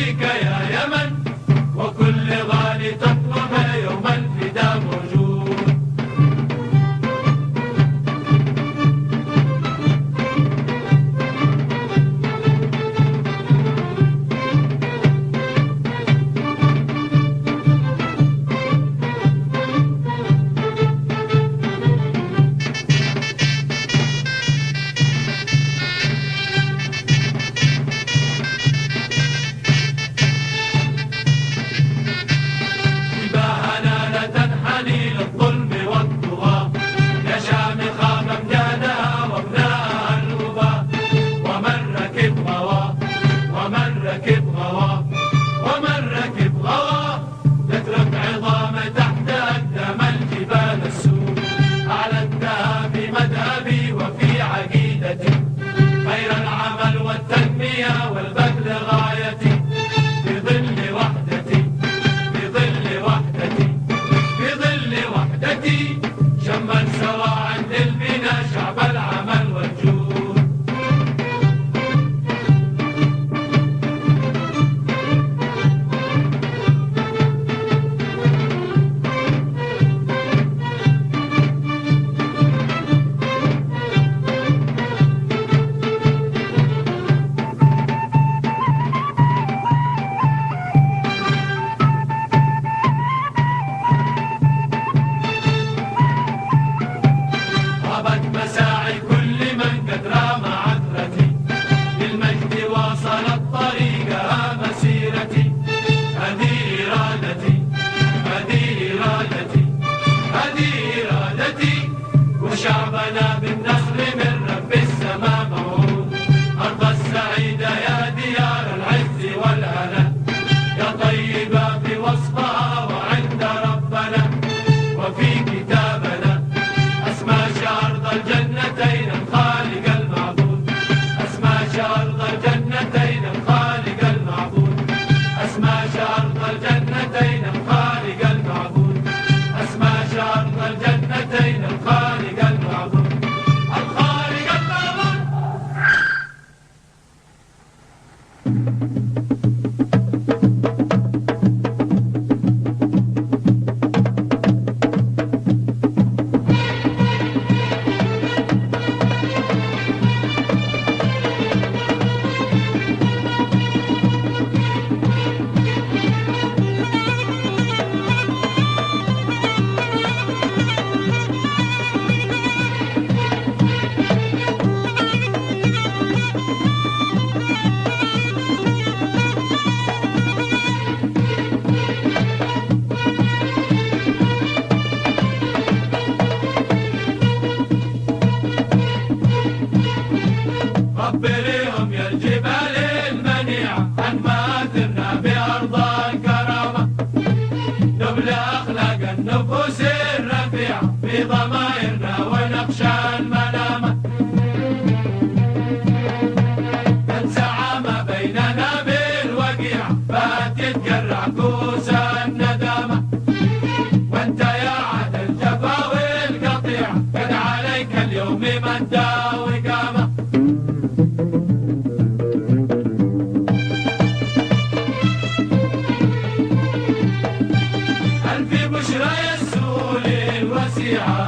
فيك يا يمن، وكل غالي تطلبه يوم الفداء موجود. خير العمل والتنمية والبذل غايتي، في ظل وحدتي، في ظل وحدتي، في ظل وحدتي، شمل سوا عند البنا شعب العمل والجود. مساعي كل من قد رام عثرتي، للمجد واصلت طريقها مسيرتي. هذه إرادتي، هذه إرادتي، هذه إرادتي، وشعبنا بالنصر من رب السماء موعود. أرض السعيدة يا ديار العز والهنا، يا طيبة في وصفها وعند ربنا وفي كتابنا. أسمى أرض الجنتين الخالق المعبود، أسمى أرض الجنتين الخالق المعبود، أسمى أرض الجنتين الخالق المعبود، أسمى أرض الجنتين الخالق المعبود، الخالق المعبود. خبريهم يا الجبال المنيعة عن مآثرنا بأرض الكرامة، نبل أخلاق النفوس الرفيعة في ضمائرنا ونخشى الملامة. تنسعى ما بيننا بالوقيعة، بات يتقرع كوس الندامة. وانت يا عهد الجفا والقطيعة، قد عليك اليوم من داوي قامة. ألف بشرى يسول الوسيعة